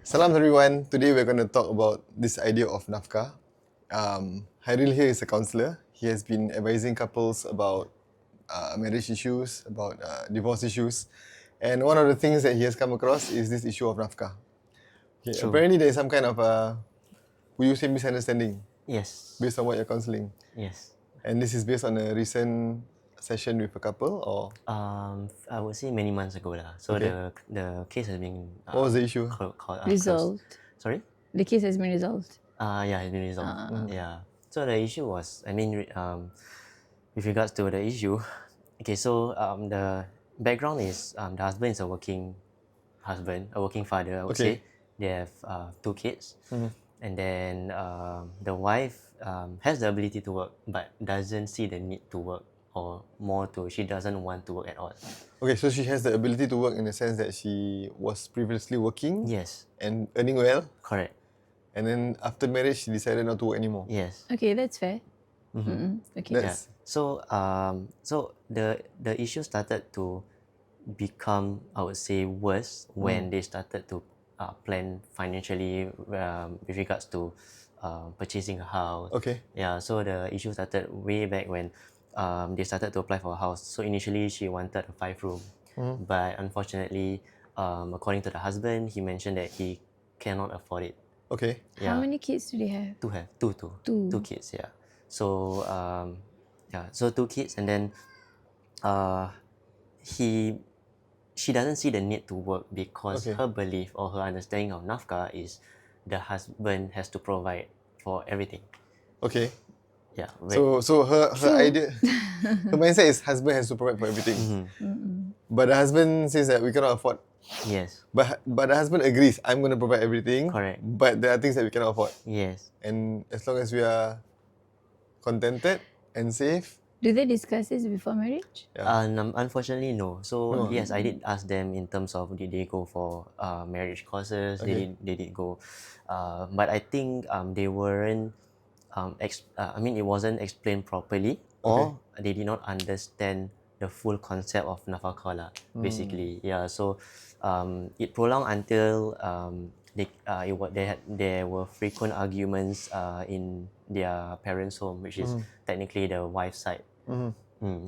Salam everyone. Today we're going to talk about this idea of nafkah. Hairil here is a counselor. He has been advising couples about marriage issues, about divorce issues. And one of the things that he has come across is this issue of nafkah. Okay, apparently there is some kind of, would you say, misunderstanding Yes. based on what you're counseling? Yes. And this is based on a recent session with a couple, or? I would say many months ago lah. So Okay. the case has been What was the issue? Resolved. Closed. Sorry? The case has been resolved. Yeah, it's been resolved. Yeah. So the issue was, with regards to the issue, okay. So the background is the husband is a working husband, a working father. I would Okay. say they have 2 kids, and then the wife has the ability to work, but doesn't see the need to work, or more to she doesn't want to work at all. Okay, so she has the ability to work in the sense that she was previously working Yes, and earning well, correct. and then after marriage she decided not to work anymore. Yes. Okay, that's fair. Okay. That's So the issue started to become, I would say, worse when they started to plan financially with regards to purchasing a house. okay. Yeah, so the issue started way back when they started to apply for a house. So initially she wanted a 5-room, but unfortunately, according to the husband, he mentioned that he cannot afford it. Okay. How many kids do they have? To have two Two. kids, yeah. So so 2 kids, and then she doesn't see the need to work because Okay. her belief or her understanding of nafkah is the husband has to provide for everything. Okay. Yeah. So her idea, her mindset is husband has to provide for everything. But the husband says that we cannot afford. Yes. But the husband agrees, I'm going to provide everything. Correct. But there are things that we cannot afford. Yes. And as long as we are contented and safe. Do they discuss this before marriage? Unfortunately, no. So No. yes, I did ask them in terms of did they go for marriage courses. Okay. They did go, but I think they weren't. It wasn't explained properly, or they did not understand the full concept of nafakah lah. Basically, yeah. So it prolonged until there were frequent arguments in their parents' home, which is technically the wife's side.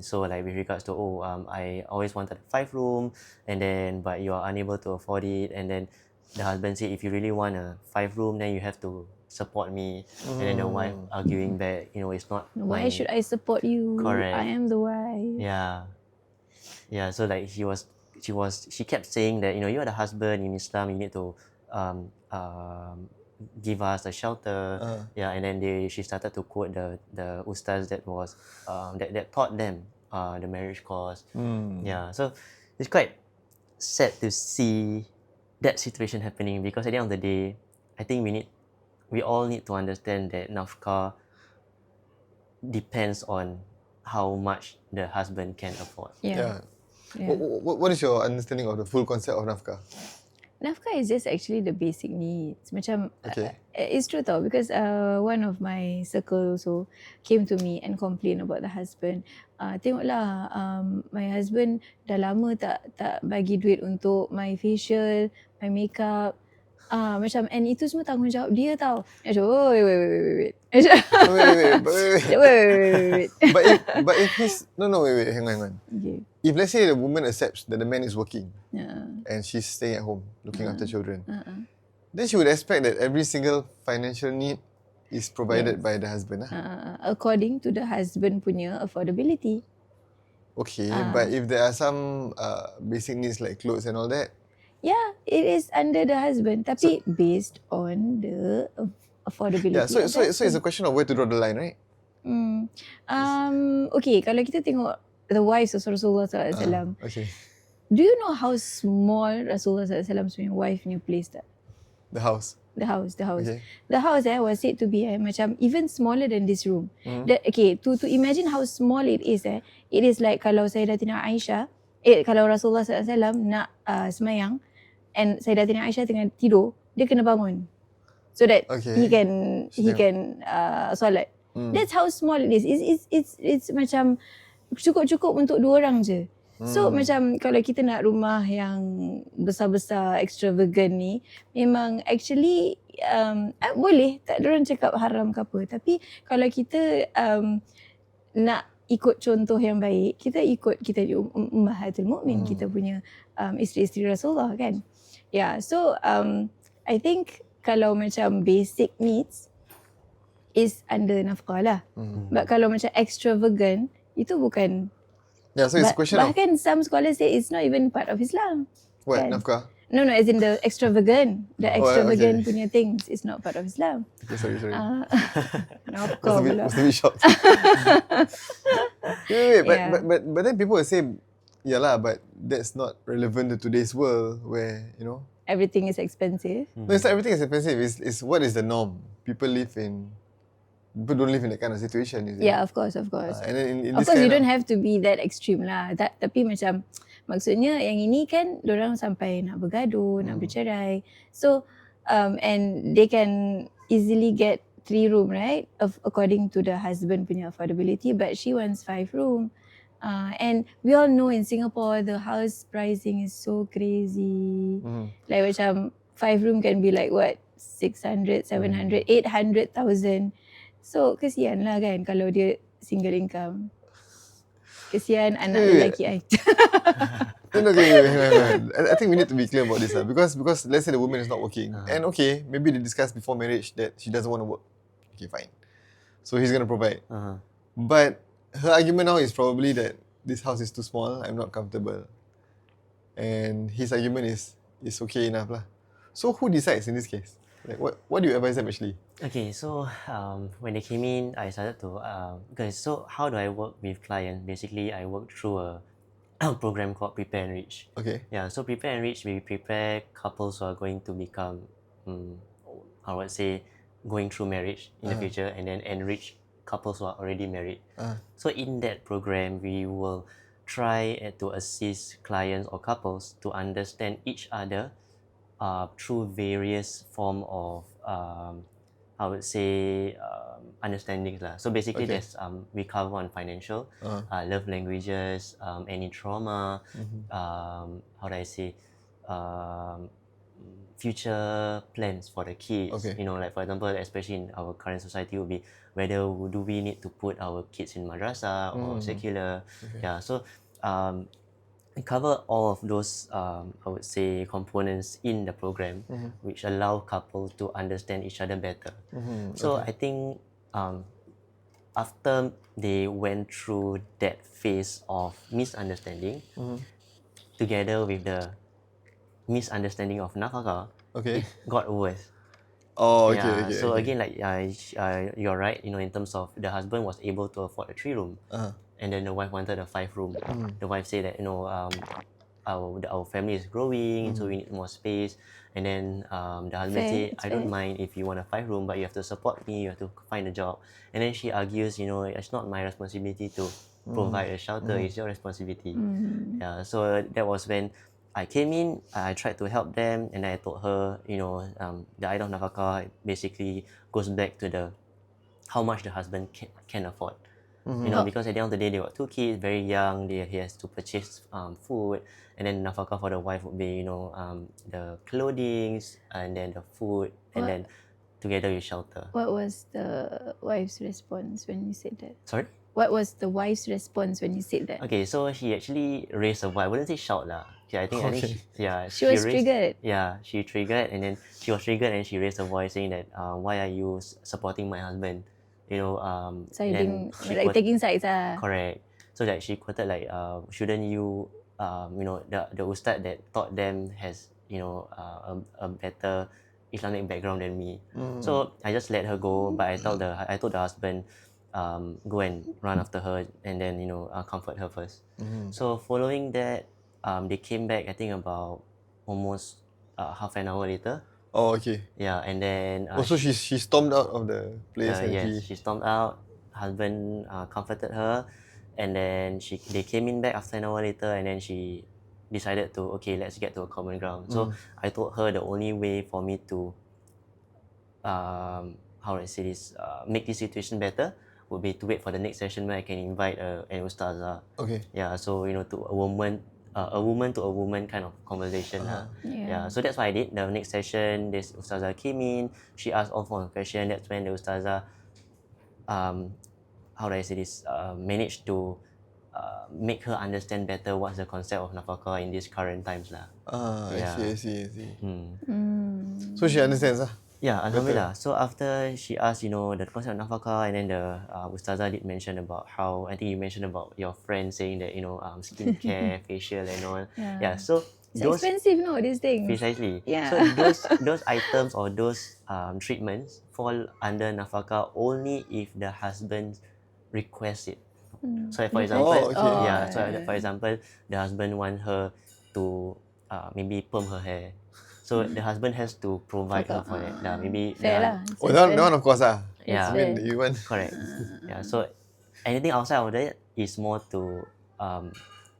So like with regards to I always wanted a 5-room, and then but you are unable to afford it, and then the husband said if you really want a 5-room, then you have to support me, and then the wife arguing back, it's not. Why should I support you? Correct. I am the wife. Yeah. So like she kept saying that you are the husband in Islam, you need to give us a shelter. Yeah, and then she started to quote the ustaz that was that taught them the marriage course. Yeah, so it's quite sad to see that situation happening, because at the end of the day, I think we all need to understand that nafkah depends on how much the husband can afford. Yeah. What is your understanding of the full concept of nafkah? Nafkah is just actually the basic needs. Macam, Okay. it's true tau, because one of my circle also came to me and complained about the husband. Tengoklah, my husband dah lama tak bagi duit untuk my facial, my makeup. Macam, and itu semua tanggungjawab dia tau. Macam, wait. Wait. But if he's wait, hang on. Okay. If let's say the woman accepts that the man is working Yeah. and she's staying at home looking after children, then she would expect that every single financial need is provided by the husband. According to the husband punya affordability. Okay, but if there are some basic needs like clothes and all that, Yeah, it is under the husband, tapi based on the affordability. yeah. So it's a question of where to draw the line, right? Okay, kalau kita tengok the wives of Rasulullah SAW, Okay. do you know how small Rasulullah SAW punya wife punya place tak? The house. The house. Okay. The house was said to be macam even smaller than this room. To imagine how small it is, it is like kalau Sayyidatina Aisyah, kalau Rasulullah SAW nak semayang, and Sayyidatina Aisyah tengah tidur, dia kena bangun so that he can solat. That's how small it is. It's macam cukup untuk 2 orang je. So macam kalau kita nak rumah yang besar-besar extravagant ni, memang actually boleh, tak ada orang cakap haram ke apa, tapi kalau kita nak ikut contoh yang baik, kita ikut kita di Ummahatul Mukmin, kita punya isteri-isteri Rasulullah kan. Yeah, so I think kalau macam basic needs is under nafkah lah. But kalau macam extravagant, itu bukan. Yeah, so it's a question of Bahkan some scholars say it's not even part of Islam. what, kan? nafkah? No, as in the extravagant. The Oh, extravagant okay. punya things is not part of Islam. Okay, sorry. Nafkah pula. Must be shocked. Wait, Yeah. but then people will say, yeah lah, but that's not relevant to today's world where, you know. Everything is expensive. No, it's not everything is expensive. It's what is the norm. People don't live in that kind of situation, is it? Yeah, of course. And then in Of this course, kind you don't have to be that extreme lah. Tapi macam, maksudnya yang ini kan, diorang sampai nak bergaduh, nak bercerai. So, and they can easily get 3 room, right? According to the husband punya affordability, but she wants 5 room. And we all know in Singapore, the house pricing is so crazy. Like macam 5 room can be like what? 600, 700, 800,000. So, kesian lah kan kalau dia single income. Kesian anak lelaki I. No, okay. I think we need to be clear about this because let's say the woman is not working, and okay, maybe they discussed before marriage that she doesn't want to work. Okay, fine. So he's gonna provide. But her argument now is probably that this house is too small, I'm not comfortable, and his argument is okay enough lah. So who decides in this case? Like what do you advise them actually? Okay, so when they came in, I started to so how do I work with clients? Basically, I work through a program called Prepare and Reach. Okay. Yeah, so Prepare and Reach, we prepare couples who are going to become, I would say, going through marriage in the future, and then enrich couples who are already married. So in that program, we will try to assist clients or couples to understand each other through various form of I would say understandings lah. So basically, there's we cover on financial, love languages, any trauma, how do I say, future plans for the kids. Okay. You know, like for example, especially in our current society, would be whether do we need to put our kids in madrasah or secular. Okay. Yeah. So we cover all of those I would say components in the program, which allow couples to understand each other better. So I think after they went through that phase of misunderstanding, together with the misunderstanding of nafaka, Okay. got worse. Oh, okay, Yeah, okay. so okay. again, like you're right, you know, in terms of the husband was able to afford a 3 room, and then the wife wanted a 5 room. The wife said that, you know, our family is growing, so we need more space. And then the husband Fair, said, it's I don't fair. mind if you want a 5 room, but you have to support me, you have to find a job. And then she argues, you know, it's not my responsibility to provide a shelter, it's your responsibility. Yeah, so that was when I came in, I tried to help them, and I told her, you know, the idea of nafaka basically goes back to the how much the husband can afford. You know, because at the end of the day, they got 2 kids, very young. He has to purchase food, and then nafaka for the wife would be, you know, the clothing, and then the food, and then together with shelter. What was the wife's response when you said that? Sorry? What was the wife's response when you said that? Okay, so she actually raised a voice. I wouldn't say shout lah. Yeah, I think She was triggered. Yeah, she triggered, and then she was triggered, and she raised a voice saying that, why are you supporting my husband? You know, Siding, then she like taking sides correct. So that she quoted like, shouldn't you, you know, the ustad that taught them has, you know, a better Islamic background than me. So I just let her go, but I told the husband, go and run after her, and then, you know, comfort her first. So following that, they came back, I think about almost half an hour later. Oh, okay. Yeah, and then Also, she stormed out of the place and yes, she stormed out. Husband comforted her, and then they came in back after an hour later, and then she decided to, okay, let's get to a common ground. So I told her the only way for me to how do I say this, make this situation better would be to wait for the next session where I can invite an ustazah. Okay. Yeah, so to a woman to a woman kind of conversation. Yeah. So that's what I did. The next session, this ustazah came in. She asked all forms of questions. That's when the ustazah, how do I say this? Managed to make her understand better what's the concept of nafaka in these current times lah. I see. Hmm. So she understands lah. Yeah, alhamdulillah. So after she asked, the concept of nafaka, and then the ustazah did mention about how, I think you mentioned about your friend saying that skincare, facial and all. Yeah. So It's expensive, no, these things. Precisely. Yeah. So those items or those treatments fall under nafaka only if the husband requests it. So for example, okay. So for example, the husband want her to maybe perm her hair. So the husband has to provide her for that. Maybe Fair lah. That one of course lah. Yeah. I mean, you want. Correct. Yeah. So anything outside of that is more to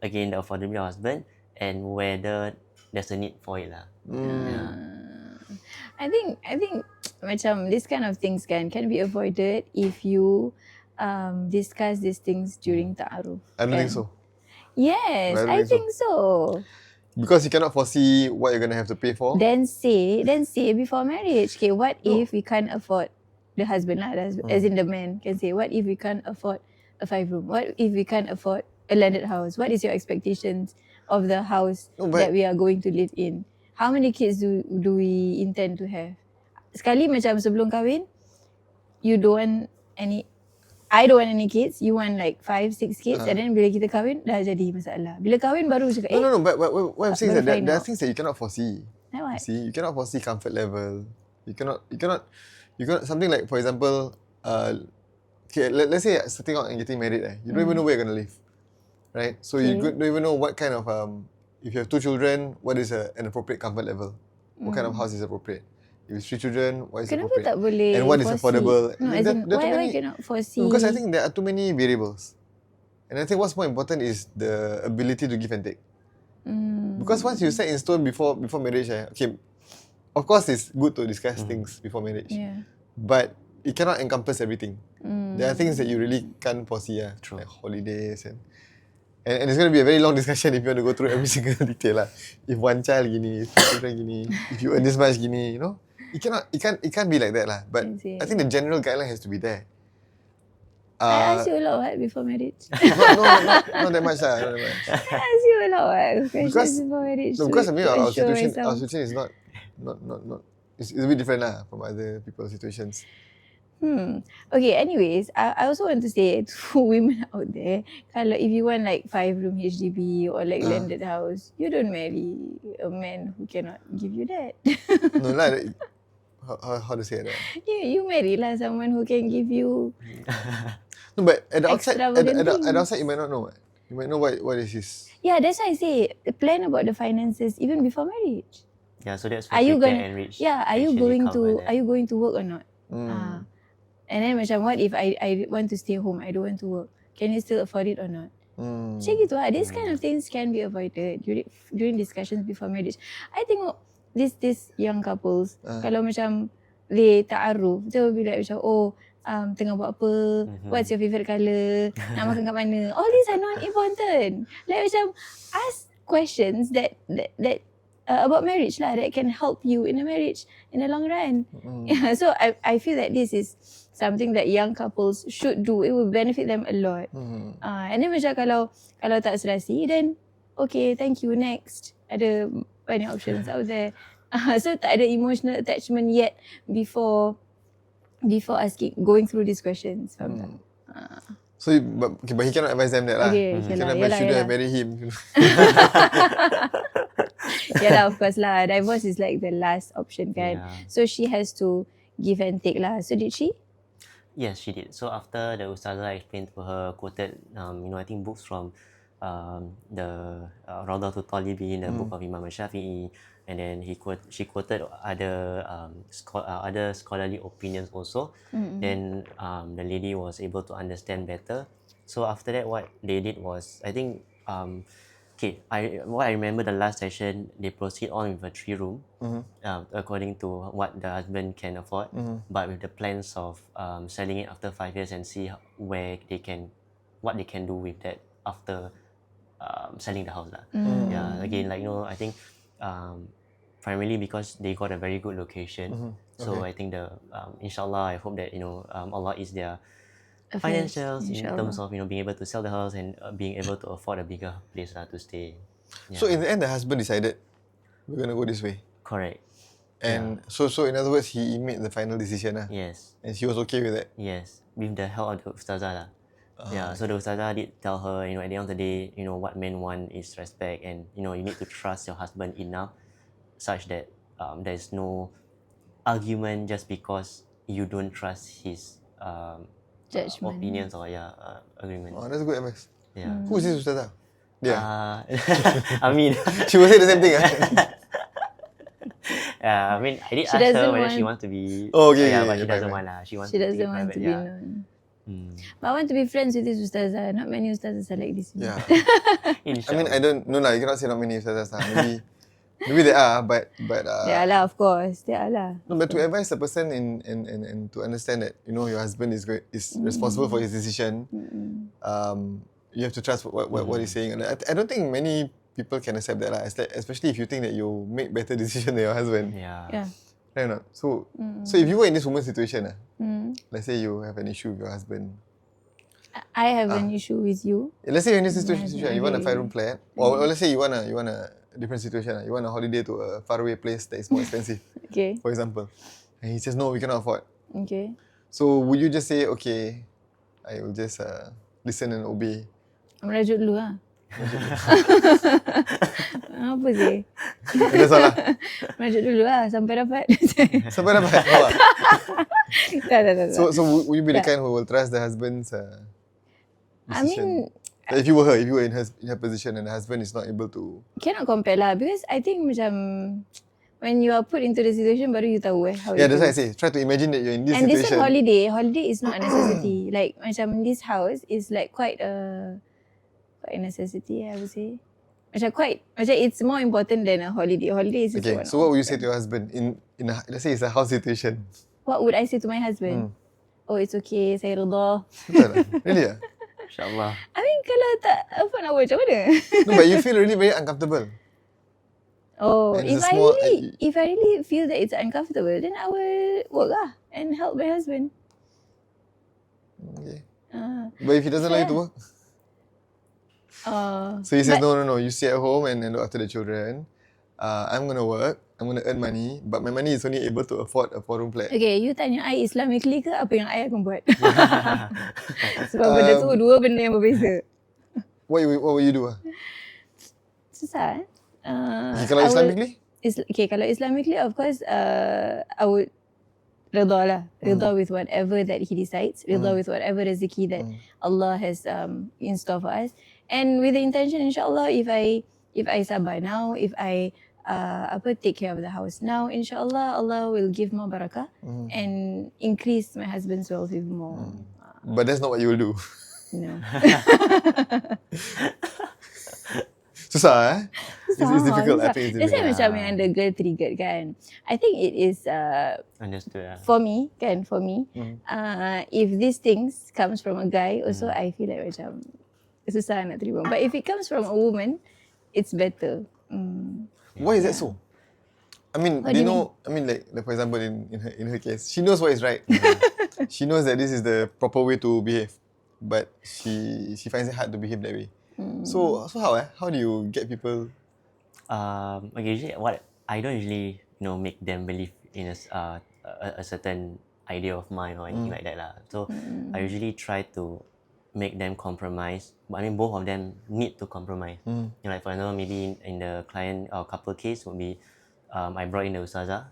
again the affordability of husband and whether there's a need for it lah. Yeah. I think macam this kind of things can be avoided if you discuss these things during ta'aruf. I don't think so. Yes, I think so. Because you cannot foresee what you're gonna have to pay for. Then say before marriage. Okay, what if we can't afford, the husband lah, as in the man can say, what if we can't afford a 5-room? What if we can't afford a landed house? What is your expectations of the house that we are going to live in? How many kids do we intend to have? Sekali macam sebelum kahwin, I don't want any kids, you want like 5-6 kids, and then bila kita kahwin dah jadi masalah. Bila kahwin baru cakap No, but what I'm saying is that there are things that you cannot foresee. Like what? See, you cannot foresee comfort level. You cannot something like, for example, okay, let's say starting out and getting married, you don't even know where you're gonna live, right? So you don't even know what kind of if you have 2 children, what is an appropriate comfort level? What kind of house is appropriate? If it's 3 children, what is appropriate? Kenapa tak boleh and what is affordable? No, as in, why cannot foresee? Because I think there are too many variables. And I think what's more important is the ability to give and take. Because once you set in stone before marriage, okay, of course it's good to discuss things before marriage. Yeah. But it cannot encompass everything. There are things that you really can't foresee, True. like holidays and it's going to be a very long discussion if you want to go through every single detail lah. If one child gini, if 2 children gini, if you earn this much gini, it can't be like that lah. But I think the general guideline has to be there. I ask you a lot before marriage. Not that much lah. Not that much. I ask you a lot questions before marriage. Because I mean our situation is not it's a bit different lah from other people's situations. Okay, anyways, I also want to say to women out there, kalau if you want like 5-room HDB or like landed house, you don't marry a man who cannot give you that. No lah. How to say that? You marry lah someone who can give you. No, but at the outside, at extravagant the outside, you might not know. You might know what is his. Yeah, that's why I say plan about the finances even before marriage. Yeah, so that's Are you where gonna? and rich Yeah, are you actually going cover to? that. Are you going to work or not? And then macam what if I want to stay home, I don't want to work, can you still afford it or not? Macam gitu lah. These kind of things can be avoided during discussions before marriage. I tengok this young couples, kalau macam they ta'aruf, they will be like macam, tengah buat apa, what's your favourite colour, nak makan kat mana. All these are not important. Like macam ask questions that about marriage lah, that can help you in a marriage in the long run. Yeah, so I feel that this is something that young couples should do. It will benefit them a lot. And then macam kalau tak serasi, then okay, thank you, next. Ada banyak options out there. So tak ada emotional attachment yet before going through these questions. Faham tak? So, but he cannot advise them that lah. Okay, He cannot advise you to marry him. Yalah, of course lah. Divorce is like the last option kan. Yeah. So she has to give and take lah. So did she? Yes, she did. So after the ustazah explained to her, quoted, I think books from the Rawdatul Talibin, the book of Imam Shafi'i, and then she quoted other other scholarly opinions also. Then the lady was able to understand better. So after that, what they did was, I think what I remember the last session, they proceed on with a 3-room, according to what the husband can afford, but with the plans of selling it after 5 years and see what they can do with that after selling the house lah. Yeah, again, like I think primarily because they got a very good location. So I think InshaAllah, I hope that Allah is their Affairs, financials in inshallah. terms of being able to sell the house and being able to afford a bigger place to stay. So in the end, the husband decided we're gonna go this way, Correct. and so in other words, he made the final decision, Yes. and she was okay with that. Yes, with the help of the ustazah lah. Yeah, so the ustazah did tell her, at the end of the day, what men want is respect, and you need to trust your husband enough, such that there's no argument just because you don't trust his Judgment. opinions or agreements. Oh, that's good advice. Yeah. Who is this ustazah? Yeah, I mean, she will say the same thing. I mean, I did She ask her doesn't whether she want- wants to be. Oh, okay, yeah, okay, but she okay, doesn't fine, want lah. She wants. She to doesn't keep want to private, be yeah. known. Mm. But I want to be friends with this ustazah. Not many ustazahs are like this. you know. Yeah. I Inshallah. mean, I don't know lah. You cannot say not many ustazahs lah. Maybe there are, but There are lah, of course. There are lah. no, but to advise a person and to understand that your husband is responsible for his decision. You have to trust what he's saying. And I don't think many people can accept that lah. Especially if you think that you make better decision than your husband. Yeah. Yeah. Right or not? So if you were in this woman's situation, Mm. let's say you have an issue with your husband. I have an issue with you. Let's say you're in this situation, Yeah, you want a okay. 5-room flat, or let's say you want a different situation. You want a holiday to a faraway place that is more expensive, Okay. for example. And he says, no, we cannot afford. Okay. So would you just say, okay, I will just listen and obey? Merajuk dulu lah. Apa sih? That's all lah. Merajuk dulu lah sampai dapat. Sampai dapat. Awak. tak. So would you be the kind who will trust the husband's I decision? mean, Like if you were her, if you were in her position and the husband is not able to... cannot compare lah because I think macam when you are put into the situation baru you tahu how Yeah, it that's why I is. say, try to imagine that you're in this And this situation. one holiday is not a necessity. Like macam this house is like quite a necessity, I would say. Macam it's more important than a holiday. Holiday is just Okay, one so what would you off. say to your husband let's say it's a house situation? What would I say to my husband? Oh, it's okay, saya redha. Betul tak? Really? InsyaAllah. I mean, kalau tak apa nak buat macam mana? No, but you feel really very uncomfortable. Oh, And it's if a small- if I really feel that it's uncomfortable, then I will work lah and help my husband. Okay. Uh, But if he doesn't like you to work? So he says, but- no, you stay at home and look after the children. I'm going to work, I'm going to earn money, but my money is only able to afford a 4-room flat. Okay, you tanya I Islamically ke apa yang I akan buat? Sebab benda tu dua benda yang berbeza. What will you do? Susah Okay, kalau I will- Islamically? Kalau Islamically, of course, I would redha lah. Redha with whatever that he decides. Redha with whatever rezeki that Allah has in store for us. And with the intention, insyaAllah, if I sabar now, if I take care of the house now, insyaAllah, Allah will give more barakah and increase my husband's wealth with more. But that's not what you will do. No. Susah It's difficult. I think it's That's why difficult. macam yang the girl triggered kan. I think it is Understood. for me, if these things comes from a guy, also I feel like macam susah nak terima. But if it comes from a woman, it's better. Why is that so? I mean, What do you like for example, in her case, she knows what is right. She knows that this is the proper way to behave, but she finds it hard to behave that way. So how do you get people? Okay, usually I don't usually make them believe in a certain idea of mine or anything like that lah. So I usually try to make them compromise. But I mean, both of them need to compromise. Like for example, maybe in the client or couple case would be, I brought in the ustazah.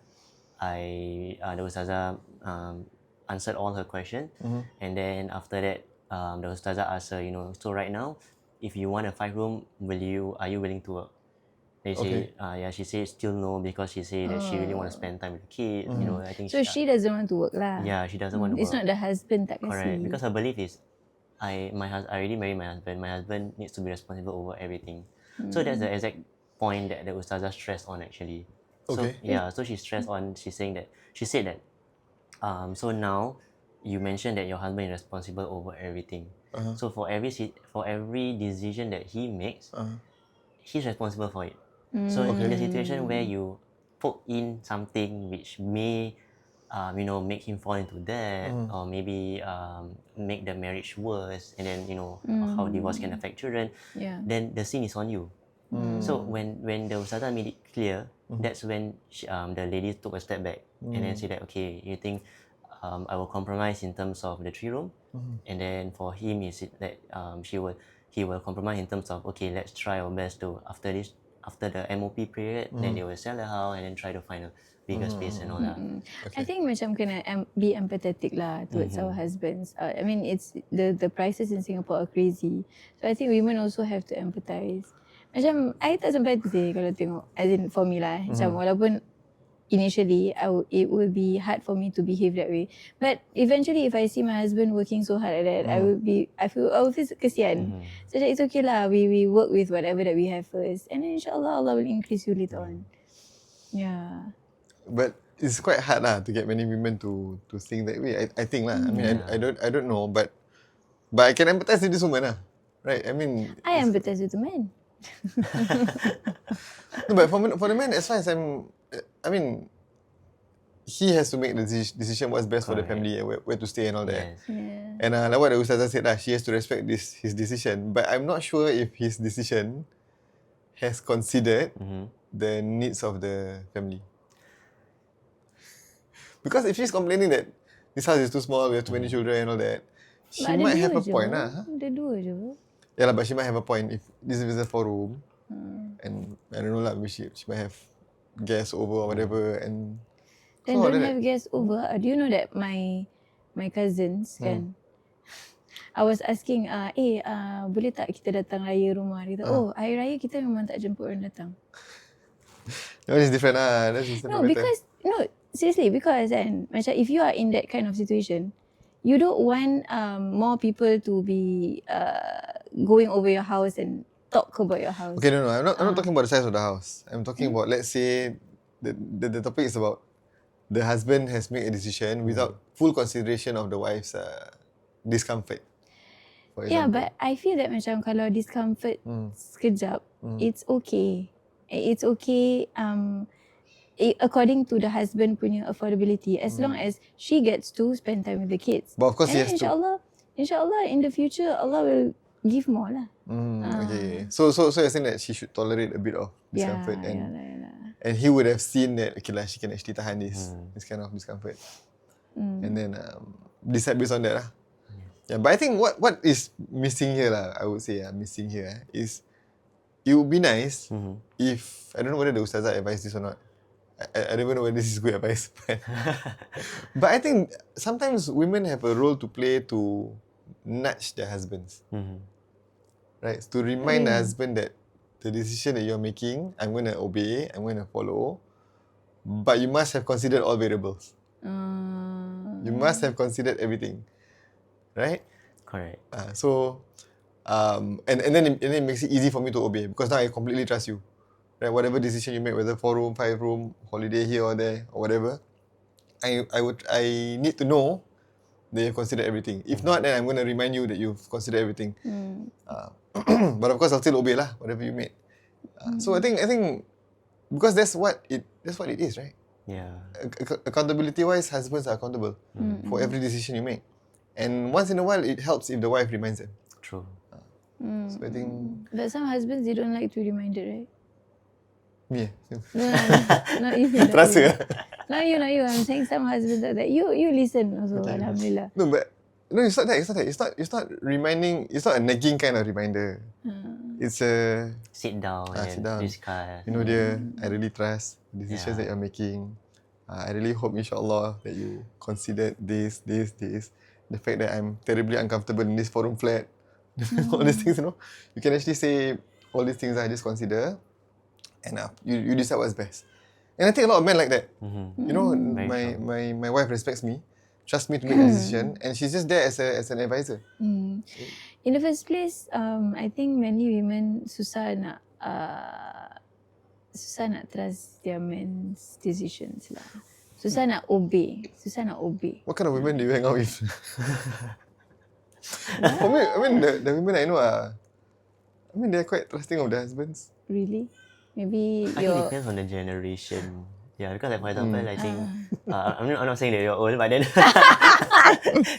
The ustazah answered all her questions, and then after that, the ustazah asked her, so right now, if you want a 5-room, are you willing to work? They say, she said still no because she said that she really want to spend time with the kid. I think So she doesn't want to work lah. yeah, she doesn't want to It's work. not the husband tak Correct, kasi. because her belief is, I already married my husband. My husband needs to be responsible over everything. So that's the exact point that the Ustazah stressed on actually. So Okay. yeah, so she stressed on, she said that so now you mentioned that your husband is responsible over everything. So for every decision that he makes, he's responsible for it. So in the situation where you poke in something which may make him fall into debt, or maybe make the marriage worse, and then how divorce can affect children, Yeah. then the sin is on you. So when the Ustazah made it clear, that's when the lady took a step back and then said that, okay, you think I will compromise in terms of the 3 room, and then for him is it that he will compromise in terms of, okay, let's try our best to after the MOP period, then they will sell the house and then try to find a bigger space and all that. I think macam kena be empathetic lah towards our husbands. I mean, it's the prices in Singapore are crazy. So I think women also have to empathize. Macam I tak sympathy kalau tengok, as in for me lah. Macam walaupun initially it will be hard for me to behave that way, but eventually if I see my husband working so hard like that, I will feel kesian. So that it's okay lah. We work with whatever that we have first, and then InshaAllah Allah will increase you later on. Yeah. But it's quite hard lah to get many women to think that way. I think lah. I mean, I don't know, but I can empathize with this woman lah, right? I mean, I empathize with the men. no, but for the man, as far as I mean, he has to make the decision what's best for the family and where to stay and all that. Yes. Yeah. And like what the Ustazah said lah, she has to respect his decision. But I'm not sure if his decision has considered the needs of the family. Because if she's complaining that this house is too small, we have too many children and all that, she might have a point lah. Ada dua je. Yeah lah, but she might have a point if this is a 4 room, and I don't know lah, maybe she might have guests over or whatever, and Then don't have guests over. Do you know that my cousins kan? I was asking, boleh tak kita datang raya rumah? Dia kata, hari raya kita memang tak jemput orang datang. that one is different lah. That's just Seriously, because kan, macam if you are in that kind of situation, you don't want more people to be going over your house and talk about your house. Okay, no, I'm not talking about the size of the house. I'm talking about, let's say, the topic is about the husband has made a decision without full consideration of the wife's discomfort. For Yeah, example. but I feel that macam kalau discomfort sekejap, it's okay. It's okay according to the husband punya affordability, as long as she gets to spend time with the kids. But of course, And he has to. InshaAllah in the future Allah will give more lah. Okay. So you're saying that she should tolerate a bit of discomfort, and he would have seen that, okay lah, she can actually tahan this kind of discomfort, and then decide based on that lah. Yeah, but I think what is missing here lah, I would say missing here is, it would be nice if, I don't know whether the Ustazah advised this or not. I don't even know whether this is good advice, but I think sometimes women have a role to play to nudge their husbands, right? To remind the husband that the decision that you're making, I'm going to obey, I'm going to follow, but you must have considered all variables. You must have considered everything, right? Correct. And then it makes it easy for me to obey, because now I completely trust you, right? Whatever decision you make, whether 4 room, 5 room, holiday here or there or whatever, I need to know that you've considered everything. If not, then I'm going to remind you that you've considered everything. But of course, I'll still obey lah, whatever you made. So I think because that's what it is, right? Yeah. Accountability wise, husbands are accountable for every decision you make, and once in a while it helps if the wife reminds them. True. So I think But some husbands, they don't like to be reminded, right? me. No, not you. Terasa. Not you. I'm saying some husbands are that. You listen also, Alhamdulillah. No, but no, it's not that. It's not reminding. It's not a nagging kind of reminder. It's a Sit down sit and down. discuss. You know, dear, I really trust the decisions that you're making. I really hope, InshaAllah, that you considered this. The fact that I'm terribly uncomfortable in this 4 room flat. All these things, you know. You can actually say all these things I just consider, and you decide what's best. And I think a lot of men like that. You know, my wife respects me, trusts me to make a decision, and she's just there as an advisor. In the first place, I think many women susah nak susah nak trust their men's decisions lah. Susah nak obey. What kind of women do you hang out with? For me, I mean the women I know are, I mean they're quite trusting of their husbands. Really? Maybe I think it your depends on the generation. Yeah, because like for example, I think I'm not saying that you're old, but then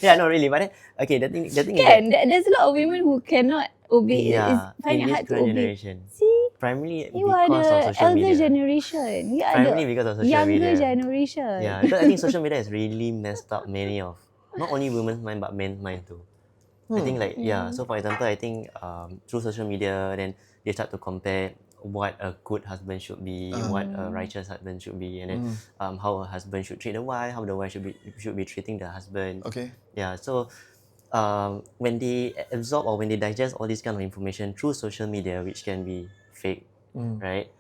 yeah, not really. But then okay, the thing is kan, there's a lot of women who cannot obey. yeah, Find in it this hard to current obey. generation, See, primarily you are because of the social elder media. generation. You are Primarily the because of social younger media. generation. Yeah, because I think social media has really messed up many of not only women's mind but men's mind too. I think like yeah. So for example, I think through social media, then they start to compare what a good husband should be, what a righteous husband should be, and then how a husband should treat the wife, how the wife should be treating the husband. Okay. Yeah. So when they absorb or when they digest all this kind of information through social media, which can be fake, right?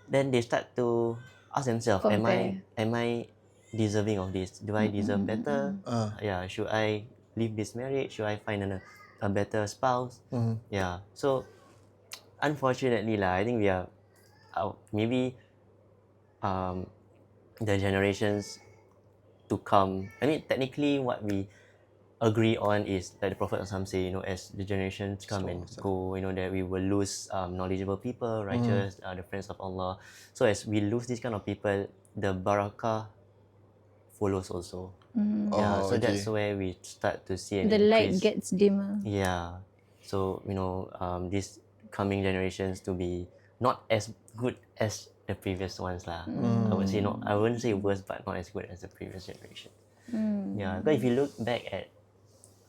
Then they start to ask themselves, Compare. am I deserving of this? Do I deserve better? Yeah, should I leave this marriage? Should I find a better spouse? Yeah. So unfortunately lah, I think we are maybe the generations to come. I mean, technically, what we agree on is that the Prophet Muhammad say, as the generations come and go, that we will lose knowledgeable people, righteous, the friends of Allah. So as we lose this kind of people, the barakah follows also. Yeah, so that's where we start to see an The light increase. gets dimmer. Yeah. So, these coming generations to be not as good as the previous ones lah. I would say I wouldn't say worse, but not as good as the previous generation. Yeah, because if you look back at,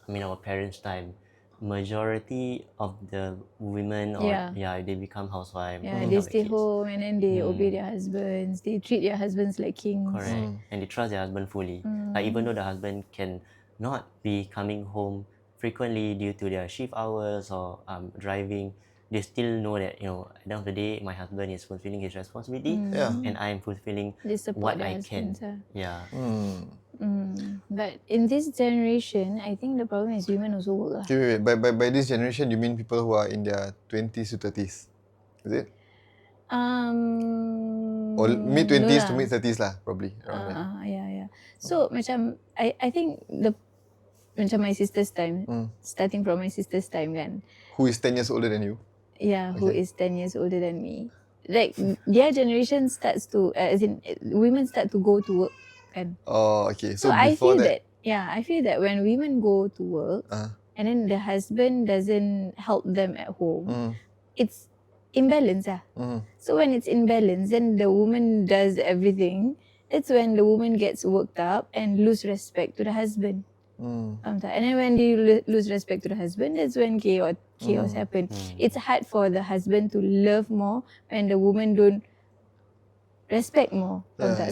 our parents' time, majority of the women they become housewives. Yeah, they stay home and then they obey their husbands. They treat their husbands like kings. Correct. And they trust their husband fully. Like even though the husband can not be coming home frequently due to their shift hours or driving, they still know that, at the end of the day, my husband is fulfilling his responsibility and I am fulfilling They support what their I can. husbands. Yeah. But in this generation, I think the problem is women also work lah. Okay, wait. By this generation, you mean people who are in their 20s to 30s? Is it? Or mid-20s to mid-30s lah, probably. Around there. Yeah. So macam I think macam my sister's time, starting from my sister's time kan. Who is 10 years older than you? Yeah, who is 10 years older than me. Like their generation starts to, as in women start to go to work kan. Oh, okay. So I before feel that, I feel that when women go to work and then the husband doesn't help them at home, it's imbalance lah. So when it's imbalance, then the woman does everything. That's when the woman gets worked up and lose respect to the husband. And then when they lose respect to the husband, that's when chaos happen. It's hard for the husband to love more when the woman don't respect more.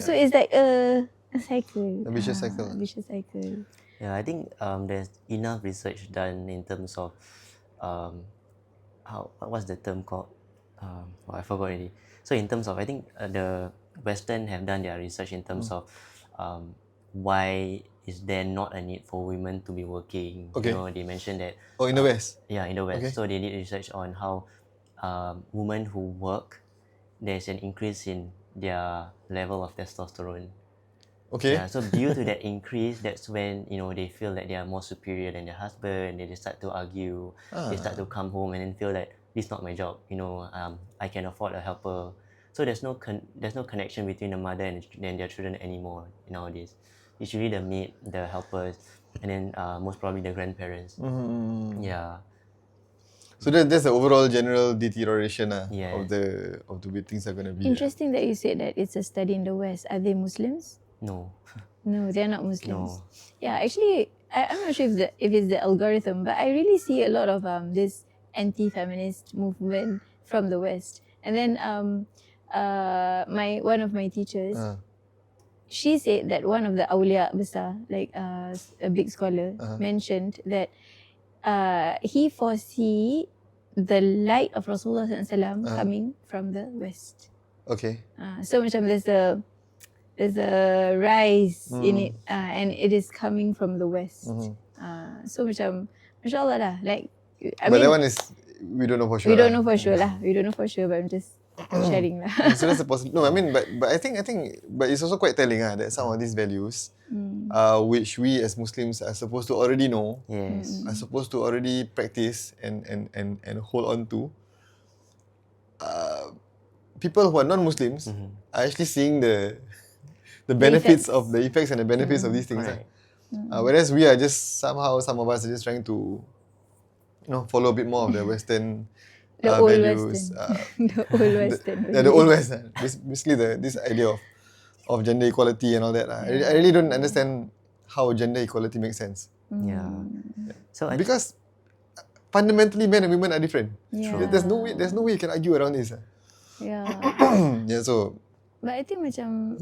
So it's like a cycle. A vicious cycle. Vicious cycle. Yeah, I think there's enough research done in terms of what's the term called? I forgot already. So in terms of, I think the Western have done their research in terms of why is there not a need for women to be working. Okay. They mentioned that. Oh, in the West? Yeah, in the West. Okay. So they did research on how women who work, there's an increase in their level of testosterone. Okay. Yeah, so due to that increase, that's when they feel that they are more superior than their husband. They start to argue. They start to come home and then feel that this is not my job. I can afford a helper. So there's no connection between the mother and their children anymore nowadays. It's really the maid, the helpers, and then most probably the grandparents. Yeah. So that's the overall general deterioration Yes. of the way things are gonna be. Interesting that you said that it's a study in the West. Are they Muslims? No. No, they're not Muslims. No. Yeah, actually, I'm not sure if it's the algorithm, but I really see a lot of this anti-feminist movement from the West. And then one of my teachers, she said that one of the awliya besar, like a big scholar, mentioned that he foresee the light of Rasulullah SAW coming from the West. Okay. So macam there's a rise in it, and it is coming from the West. So macam, mashallah lah. Like, But that one is we don't know for sure. We don't know for sure lah. We don't know for sure, but I'm just sharing lah. So that's a possible. No, I mean, but I think, but it's also quite telling that some of these values, which we as Muslims are supposed to already know, Yes. are supposed to already practice and hold on to. People who are non-Muslims are actually seeing the benefits of the effects and the benefits of these things. Correct. Whereas we are just somehow, some of us are just trying to, follow a bit more of the Western The old values. Western. The old Western. The old West. Basically, this idea of gender equality and all that. I really don't understand how gender equality makes sense. Yeah. So Because fundamentally, men and women are different. Yeah. There's no way you can argue around this. Yeah. Yeah, so But I think macam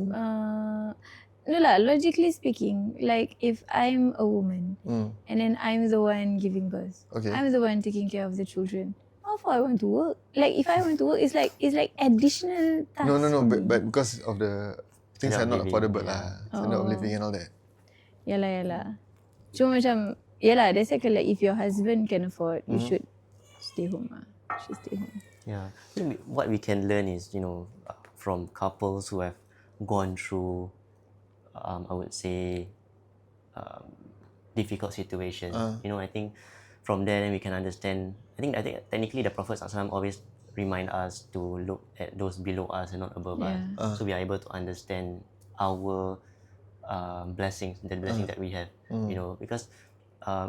no lah, logically speaking, like if I'm a woman and then I'm the one giving birth, Okay. I'm the one taking care of the children. How far I want to work? Like if I want to work, it's like additional tasks. no, for me. but because of the things are Standard not of living, affordable yeah. standard of living and all that. Yalah. Cuma macam, yalah, that's like if your husband can afford, you should stay home lah. Should stay home. yeah, I think what we can learn is, from couples who have gone through, I would say, difficult situations. I think from there then we can understand. I think technically the Prophet ﷺ always remind us to look at those below us and not above us, so we are able to understand our blessings, the blessings that we have. Because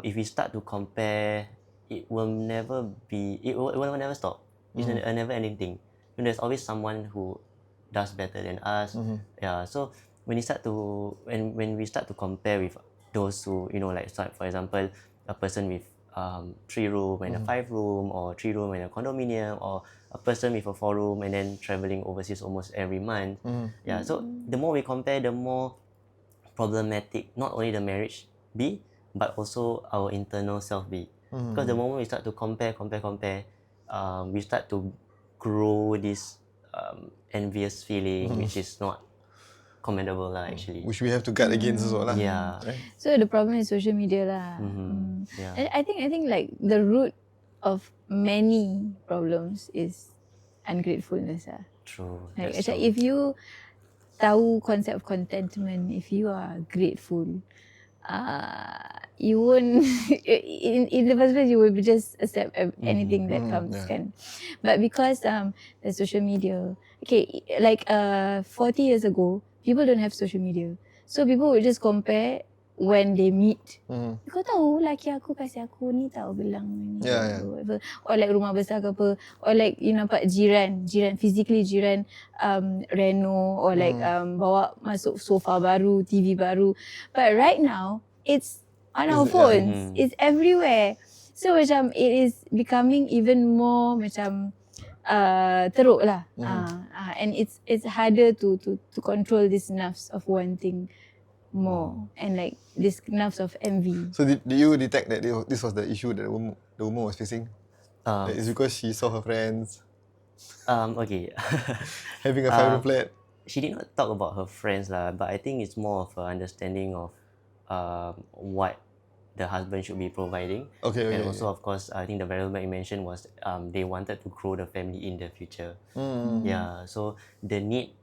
if we start to compare, it will never stop. It's a never-ending thing. There's always someone who does better than us. Yeah. So when we start to compare with those who, like for example, a person with 3-room and a 5-room, or 3-room and a condominium, or a person with a 4-room and then traveling overseas almost every month. Yeah. So the more we compare, the more problematic not only the marriage be, but also our internal self be. Because the moment we start to compare, we start to grow this envious feeling, which is not commendable actually. Which we have to guard against as well. Yeah. Right? So the problem is social media lah. Yeah. And I think like the root of many problems is ungratefulness lah. True. Like That's macam true. if you tahu concept of contentment, if you are grateful, you won't in the first place you will just accept anything that comes kan. But because the social media, okay, like 40 years ago, people don't have social media, so people would just compare when they meet. Kau tahu laki aku kasih aku ni tau gelang ni, whatever. Or like rumah besar ke apa, or like you nampak jiran physically reno, or like bawa masuk sofa baru, TV baru. But right now it's on our phones. It's everywhere. So macam it is becoming even more macam teruk lah. And it's harder to control this nafs of wanting more, and like this nafs of envy. So did you detect that this was the issue that the woman was facing? It's because she saw her friends Okay. having a 5-room flat. She did not talk about her friends lah, but I think it's more of an understanding of what the husband should be providing. Okay. And also, of course, I think the variable that you mentioned was they wanted to grow the family in the future. Yeah, so the need.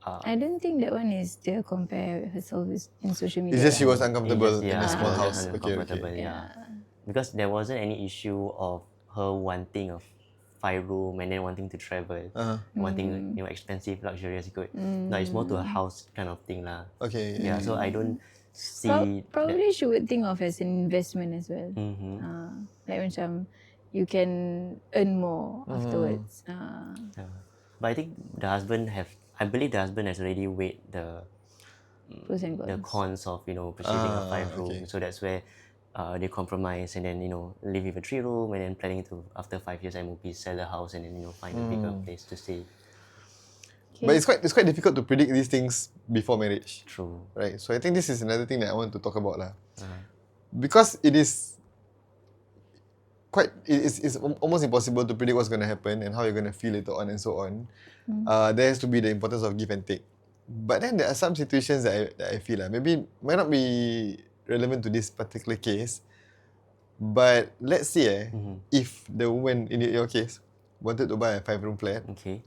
I don't think that one is to compare herself in social media. It's just she was uncomfortable in a small she was house. just Okay. uncomfortable, yeah. Because there wasn't any issue of her wanting a 5-room and then wanting to travel, wanting expensive, luxurious good. No, it's more to a house kind of thing lah. Okay. Yeah, so I don't see Probably she would think of as an investment as well. Like macam you can earn more afterwards. Yeah. But I think I believe the husband has already weighed the Pros and the cons. cons of purchasing a 5-room. Okay. So that's where they compromise and then live with a 3-room and then planning to after 5 years MOP sell the house and then find a bigger place to stay. But it's quite difficult to predict these things before marriage. True. Right. So I think this is another thing that I want to talk about lah. Because it's almost impossible to predict what's going to happen and how you're going to feel later on and so on. There has to be the importance of give and take. But then there are some situations that I feel maybe might not be relevant to this particular case, But let's say if the woman in your case wanted to buy a 5-room flat, Okay.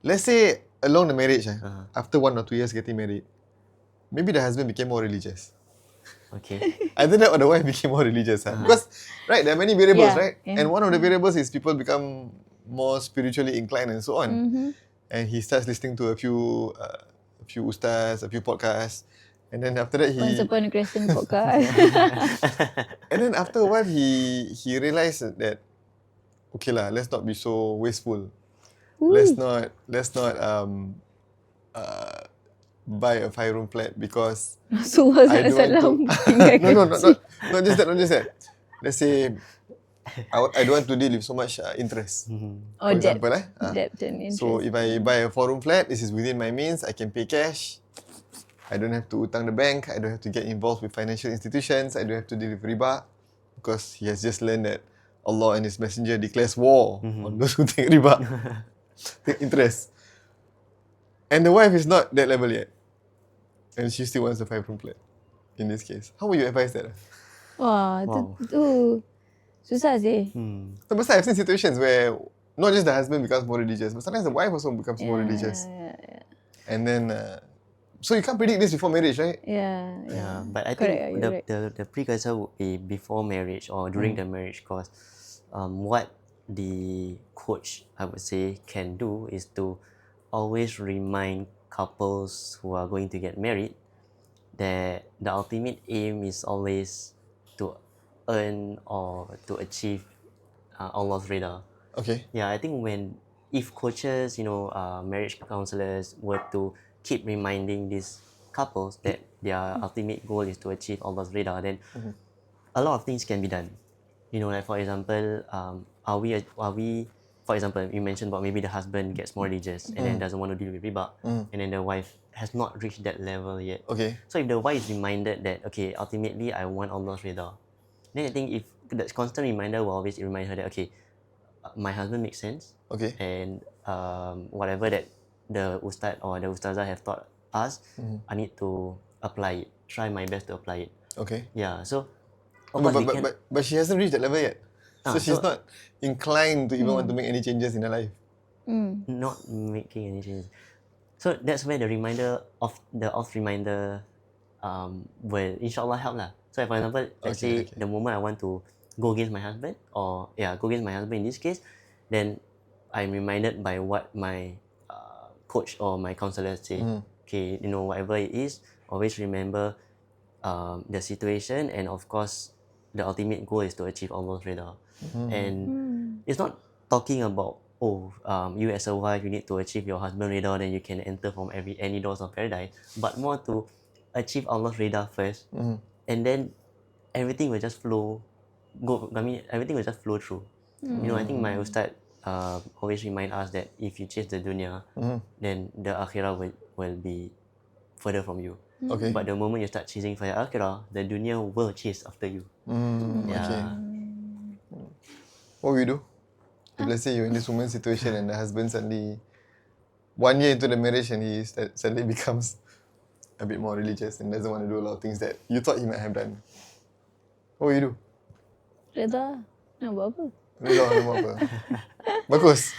let's say along the marriage, after 1 or 2 years getting married, maybe the husband became more religious. Okay. Either that or the wife became more religious. Because, right, there are many variables, Yeah, right? yeah. And one of the variables is people become more spiritually inclined and so on. And he starts listening to a few ustaz, a few podcasts. And then after that, Once upon a Christian podcast. and then after a while, he realized that, okay lah, let's not be so wasteful. Let's not buy a 5-room flat because Rasulullah I don't want to. tinggalkan No, kecil. not just that. Let's say I don't want to deal with so much interest. Or For debt. example, Debt and interest. so if I buy a 4-room flat, this is within my means. I can pay cash. I don't have to utang the bank. I don't have to get involved with financial institutions. I don't have to deal with riba, because he has just learned that Allah and His Messenger declares war on those who take riba, take interest. And the wife is not that level yet, and she still wants a 5-room flat. In this case, how would you advise that? Wah, tu susah sih. So, but I've seen situations where not just the husband becomes more religious, but sometimes the wife also becomes more religious. And then, so you can't predict this before marriage, right? Yeah. But I Correct, think you're right. the precursor would be before marriage or during the marriage, because what the coach, I would say, can do is to always remind couples who are going to get married that the ultimate aim is always to earn or to achieve Allah's rida. Okay. Yeah, I think if coaches, marriage counselors were to keep reminding these couples that their ultimate goal is to achieve Allah's rida, then a lot of things can be done. Like for example, for example, you mentioned about maybe the husband gets more religious and then doesn't want to deal with riba, and then the wife has not reached that level yet. Okay. So if the wife is reminded that, okay, ultimately I want Allah's rida, then I think if that constant reminder will always remind her that, okay, my husband makes sense, Okay. and whatever that the ustad or the ustazah have taught us, I need to apply it, try my best to apply it. Okay. Yeah, so of No, course we can but she hasn't reached that level yet. So she's so- not inclined to even want to make any changes in her life. not making any changes. So that's where the off reminder will InshaAllah help lah. So for example, let's say the moment I want to go against my husband, in this case, then I'm reminded by what my coach or my counselor say. Okay, whatever it is, always remember the situation, and of course the ultimate goal is to achieve Allah's rida. And it's not talking about you as a wife, you need to achieve your husband's rida, then you can enter from any doors of paradise, but more to achieve Allah's rida first, and then everything will just flow everything will just flow through. I think my ustad always remind us that if you chase the dunya, then the akhirah will be further from you. Okay. But the moment you start chasing for your akhirah, the dunya will chase after you. Okay. What will you do? If let's say you're in this woman's situation and the husband suddenly, 1 year into the marriage, and he suddenly becomes a bit more religious and doesn't want to do a lot of things that you thought he might have done. What will you do? Reda, nak buat apa? Reda nak buat apa? Bagus.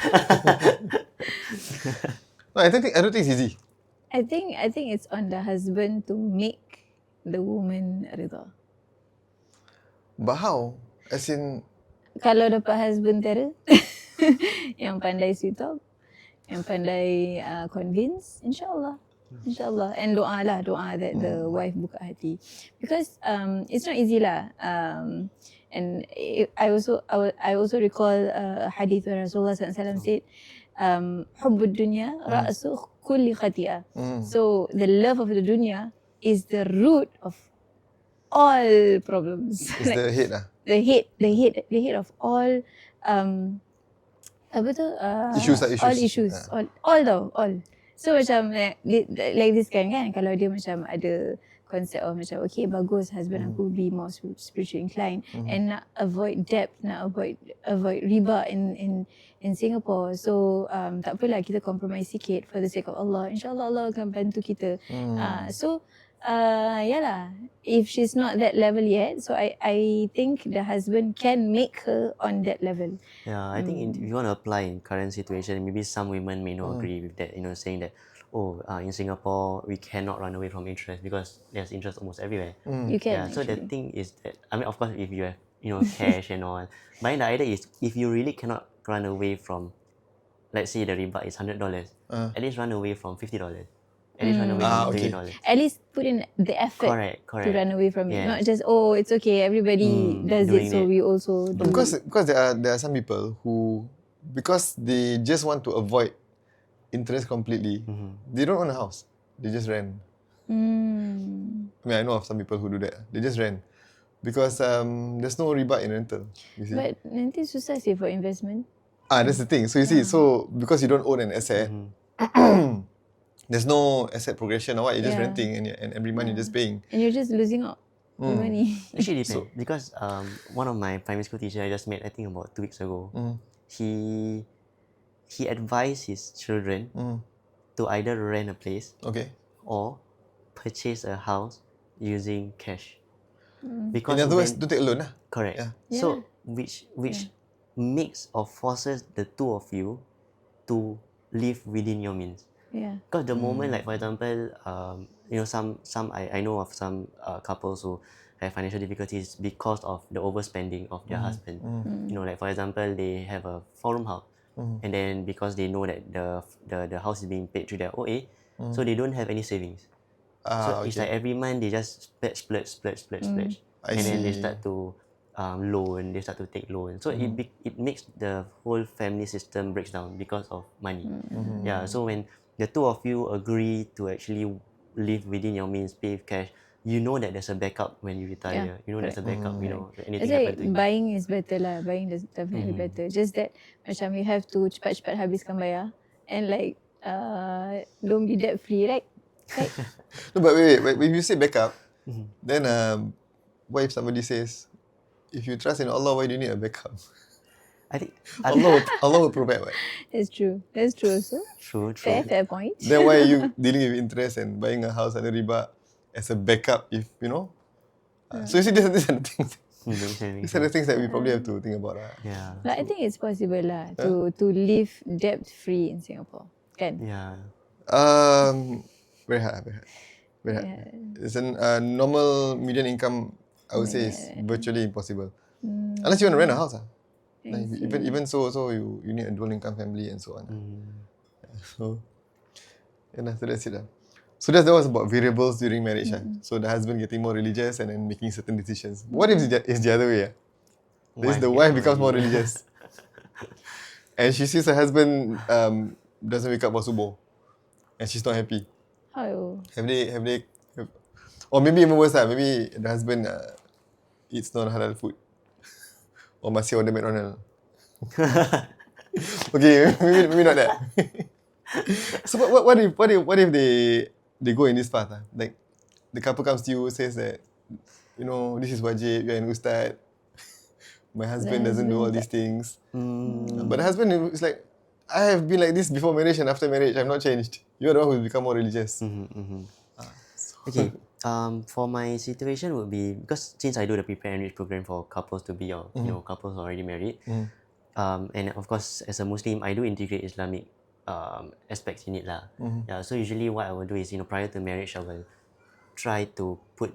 No, I don't think it's easy. I think it's on the husband to make the woman reda. But how? As in, Kalau dapat husband terror yang pandai sweet talk, yang pandai convince, InshaAllah. And doa that the wife buka hati, because it's not easy lah. And I also recall a hadith where Rasulullah SAW said, "Hubbud dunya ra'su kulli khati'ah." So the love of the dunya is the root of all problems. it's the head lah. The head of all apa tu? Issues. All issues. All. So macam like this kan, kalau dia macam ada konsep of macam, okay, bagus husband aku be more spiritually inclined, and nak avoid debt, nak avoid riba in Singapore. So tak apalah kita compromise sikit for the sake of Allah. InshaAllah Allah akan bantu kita. So Yalah, if she's not that level yet, so I think the husband can make her on that level. Yeah, I think if you want to apply in current situation, maybe some women may not agree with that, saying that, in Singapore, we cannot run away from interest because there's interest almost everywhere. You Yeah, can so the actually. thing is that, I mean, of course, if you have, cash and all, but then the idea is, if you really cannot run away from, let's say the riba is $100, at least run away from $50. At least run away from okay. $20. At least put in the effort Correct. to run away from it. Not Yes. just, it's okay, everybody does it, doing so it. we also do. Because there are some people who, because they just want to avoid interest completely, they don't own a house. They just rent. I mean, I know of some people who do that. They just rent. Because there's no riba in rental. You see? But nanti susah sih for investment. That's the thing. So you see, so because you don't own an asset, there's no asset progression or what. You're just Yeah. renting and every month you're just paying. And you're just losing out the money. Actually, depends. Because one of my primary school teacher I just met, I think about 2 weeks ago, he advised his children to either rent a place Okay. or purchase a house using cash. In other words, don't take a loan lah. Correct. Yeah. So which makes or forces the two of you to live within your means. Yeah. Because the moment, like for example, some I know of some couples who have financial difficulties because of the overspending of their husband. Like for example, they have a 4-room house, and then because they know that the house is being paid through their OA, so they don't have any savings. So it's like every month they just splurge, and then they start to loan. They start to take loan. So it makes the whole family system breaks down because of money. Yeah. So when the two of you agree to actually live within your means, pay with cash, you know that there's a backup when you retire. You know there's a backup. If anything That's happens why to you. buying is better lah. Buying is definitely better. Just that macam you have to cepat-cepat habiskan bayar and like don't be debt free, right? Right? No, but wait. When you say backup, then what if somebody says, if you trust in Allah, why do you need a backup? I think Allah will provide, right? That's true. That's true also. true. Fair point. Then why are you dealing with interest and buying a house under riba as a backup if, so you see, these are the things. These are the things that we probably have to think about. Yeah. But I think it's possible lah to live debt free in Singapore. Kan? Yeah. Very hard. It's a normal median income, I would say, is virtually impossible. Unless you want to rent a house. Like, even so you need a dual income family and so on. So that's it. So that was about variables during marriage. So the husband getting more religious and then making certain decisions. What if it's the other way? The wife becomes more religious. And she sees her husband doesn't wake up for subuh. And she's not happy. Oh. Or maybe even worse, maybe the husband eats non-halal food. Or masih order McDonald's. Okay, maybe not that. So what if they go in this path? Like the couple comes to you, says that, this is wajib, you're an ustad. My husband doesn't do all these things. But the husband is like, I have been like this before marriage and after marriage. I've not changed. You're the one who's become more religious. Okay. For my situation would be, because since I do the prepare and enrich program for couples to be, or couples who are already married, and of course as a Muslim, I do integrate Islamic aspects in it lah. Yeah. So usually what I will do is, prior to marriage, I will try to put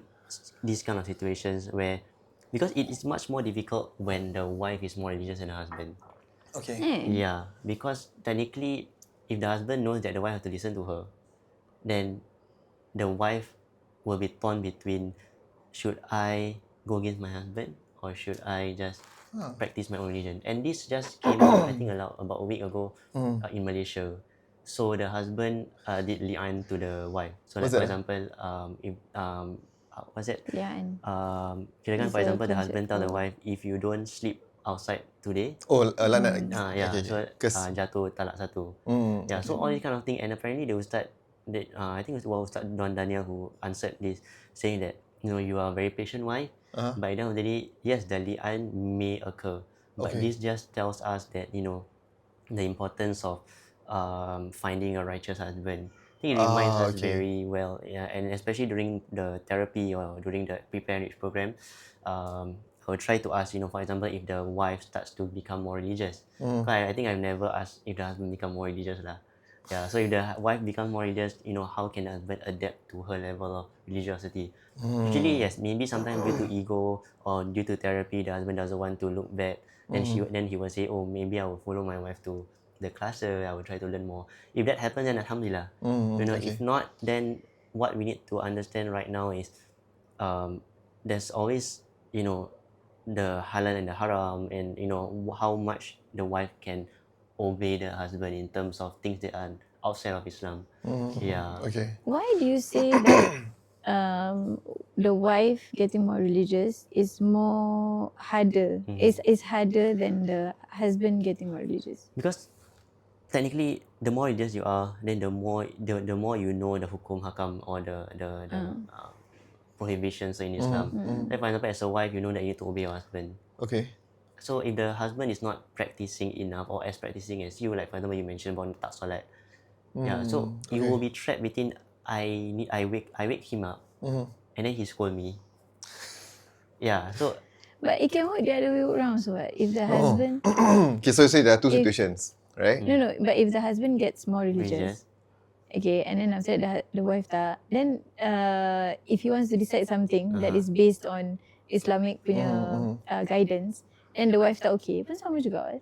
these kind of situations where, because it is much more difficult when the wife is more religious than the husband. Okay. Yeah, because technically, if the husband knows that the wife has to listen to her, then the wife will be torn between, should I go against my husband or should I just practice my own religion? And this just came out, I think, about a week ago in Malaysia. So the husband did li'an to the wife. So like, for example, if what's that? Li'an. Kirakan, for example, the husband tell the wife, if you don't sleep outside today, lanat. so jatuh talak satu. Yeah, so all these kind of thing, and apparently they will start. I think it was Ustaz Don Daniel who answered this, saying that you are a very patient wife, but at the end of the day, yes, the li'an may occur, but this just tells us that the importance of finding a righteous husband. think it reminds us okay. very well, yeah, and especially during the therapy or during the Prepare and Reach program, I would try to ask, for example, if the wife starts to become more religious. 'Cause I think I've never asked if the husband become more religious lah. Yeah, so if the wife becomes more religious, how can the husband adapt to her level of religiosity? Usually, yes, maybe sometimes due to ego or due to therapy, the husband doesn't want to look bad. Then he will say, oh, maybe I will follow my wife to the classes. I will try to learn more. If that happens, then alhamdulillah. Okay. If not, then what we need to understand right now is, there's always, the halal and the haram, and how much the wife can obey the husband in terms of things that are outside of Islam. Yeah. Okay. Why do you say that the wife getting more religious is more harder? Is harder than the husband getting more religious? Because technically, the more religious you are, then the more you know the hukum hakam or the prohibitions in Islam. Like for example, as a wife, you know that you need to obey your husband. Okay. So if the husband is not practicing enough or as practicing as you, like for example you mentioned about tak solat, yeah, so you will be trapped between I wake him up and then he scold me. Yeah, so But it can work the other way around. So what? If the husband, Okay, so you say there are two If- situations, right? no, but if the husband gets more religious, religious. okay, and then after that the wife tak, then if he wants to decide something that is based on Islamic punya guidance, then the wife tak okay, pun sama juga kan?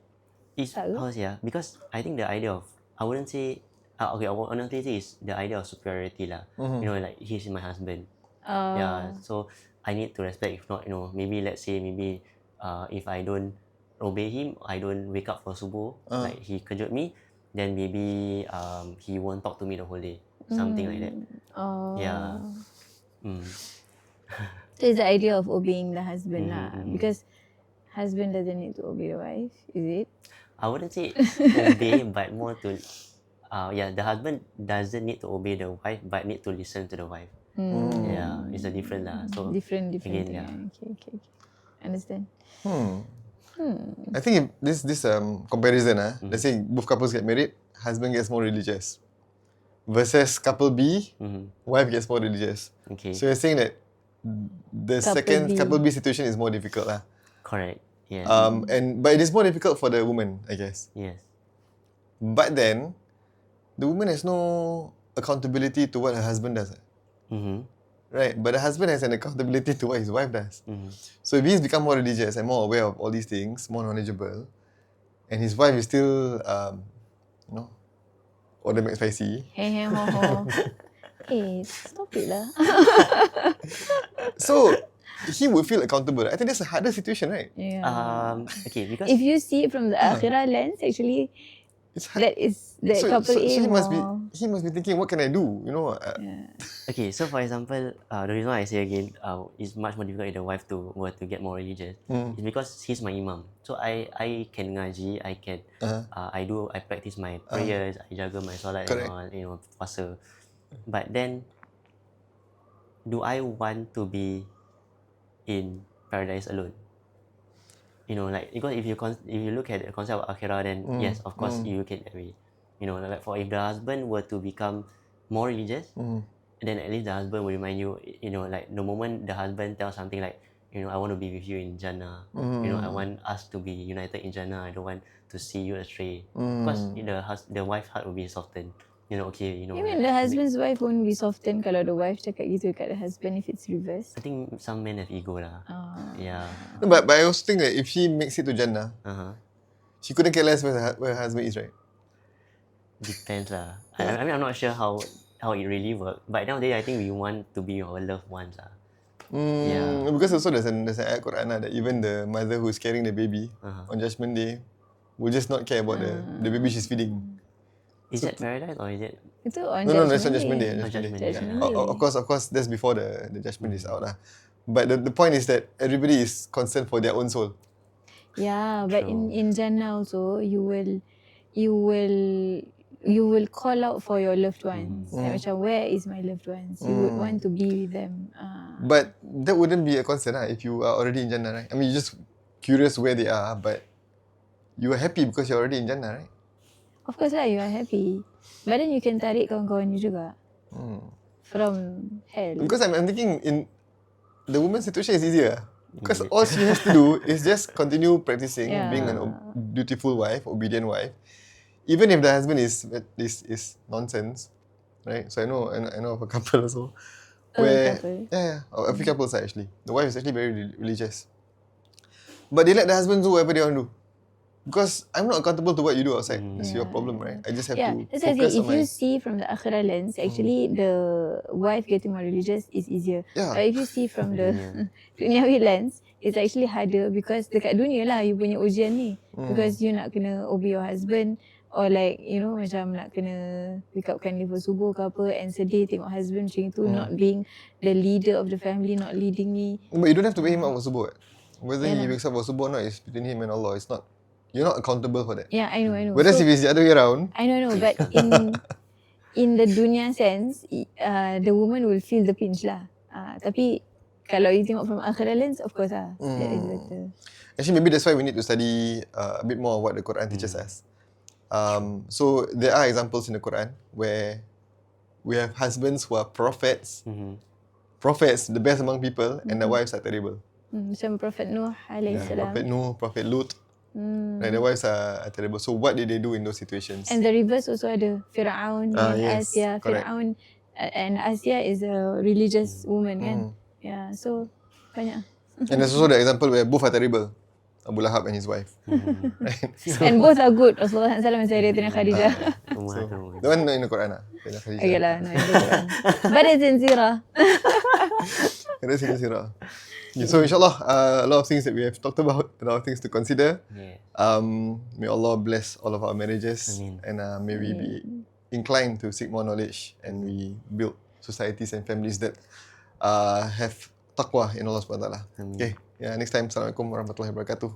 It's Tak ke? how to say, because I think the idea of, I wouldn't say, okay, I would honestly say is the idea of superiority lah. Like he's my husband. Yeah, so I need to respect. If not, maybe let's say if I don't obey him, I don't wake up for subuh, like he kejut me, then maybe he won't talk to me the whole day, something like that. Yeah. So it's the idea of obeying the husband lah, because husband doesn't need to obey the wife, is it? I wouldn't say obey, but more to, the husband doesn't need to obey the wife, but need to listen to the wife. Yeah, it's a different lah. So Different again, thing. yeah. Okay. Understand. I think if this comparison, let's say both couples get married, husband gets more religious, versus couple B, wife gets more religious. Okay. So you're saying that the couple B situation is more difficult lah. Correct. Yes. But it is more difficult for the woman, I guess. Yes. But then, the woman has no accountability to what her husband does. Right? But the husband has an accountability to what his wife does. So if he's become more religious and more aware of all these things, more knowledgeable, and his wife is still, order McSpicy. Hey, ho, ho. Stop it lah. So, he would feel accountable. I think that's a harder situation, right? Yeah. Okay, because If you see it from the akhirah lens, actually, It's hard. that is that couple A he must be more. thinking, what can I do? okay, so for example, the reason why I say again, it's much more difficult if the wife were to get more religious. It's because he's my imam. So I can ngaji, I can I practice my prayers, I jaga my solat and all, puasa. But then, do I want to be in paradise alone? Because if you look at the concept of akhirah, then yes, of course you look at it that way. Like for if the husband were to become more religious, then at least the husband will remind you, like the moment the husband tells something like, I want to be with you in Jannah, I want us to be united in Jannah, I don't want to see you astray. Because the wife's heart will be softened. Okay, You mean the husband's wife won't be softened kalau the wife cakap gitu kat the husband if it's reversed? I think some men have ego lah. Yeah. No, but I also think that if she makes it to Jannah, she couldn't care less where her husband is, right? Depends lah. I mean, I'm not sure how it really works. But at the end of the day, I think we want to be our loved ones lah. Yeah. Because also there's an ayat Quran that even the mother who is carrying the baby on Judgment Day will just not care about the baby she's feeding. Is that paradise or is it? Itu on No, that's on Judgment Day. Judgment Day. Day. Of course, that's before the Judgment is out lah. But the point is that everybody is concerned for their own soul. Yeah, but in Jannah also you will call out for your loved ones. Like macam, where is my loved ones? You would want to be with them. But that wouldn't be a concern if you are already in Jannah, right? I mean, you're just curious where they are, but you are happy because you're already in Jannah, right? Of course lah, you are happy. But then you can tarik kawan-kawan you juga. From hell. Because I'm thinking in the woman's situation is easier. Because all she has to do is just continue practicing being a dutiful wife, obedient wife. Even if the husband is nonsense, right? So I know of a couple also where a few couples are actually. The wife is actually very religious, but they let the husband do whatever they want to do. Because I'm not accountable to what you do outside. It's your problem, right? I just have to that's why I focus say, on if you see from the akhirah lens, actually the wife getting more religious is easier. Yeah. But if you see from the duniawi lens, it's actually harder because dekat dunia lah you punya ujian ni. Because you nak kena obey your husband, or like, you know, macam nak kena wake up kan level subuh ke apa, and sedih tengok husband macam itu, not being the leader of the family, not leading me. But you don't have to wake him up for subuh. Whether he wakes up for subuh or not is between him and Allah. It's not. You're not accountable for that. Yeah, I know. Whereas if it's the other way around. I know, but in the dunia sense, the woman will feel the pinch lah. Tapi kalau you tengok from akhirah lens, of course that is better. Actually, maybe that's why we need to study a bit more of what the Quran teaches us. So there are examples in the Quran where we have husbands who are prophets, prophets, the best among people, and the wives are terrible. Macam Prophet Nuh alaihissalam. Prophet Nuh, Prophet Lut. Like the wives are terrible. So what did they do in those situations? And the reverse also ada Fir'aun and Asya. Fir'aun and Asya is a religious woman kan. Yeah, so banyak. And there's also the example where both are terrible. Abu Lahab and his wife. Right? And both are good. Rasulullah SAW and Sayyidatina Khadijah. So, the one not in the Quran lah. Okay lah, no, but it's in Sirah. That's in the Sirah. Yeah, so insyaAllah, a lot of things that we have talked about, a lot of things to consider. May Allah bless all of our marriages. And may we be inclined to seek more knowledge, and we build societies and families that have taqwa in Allah SWT. Okay, next time, Assalamualaikum warahmatullahi wabarakatuh.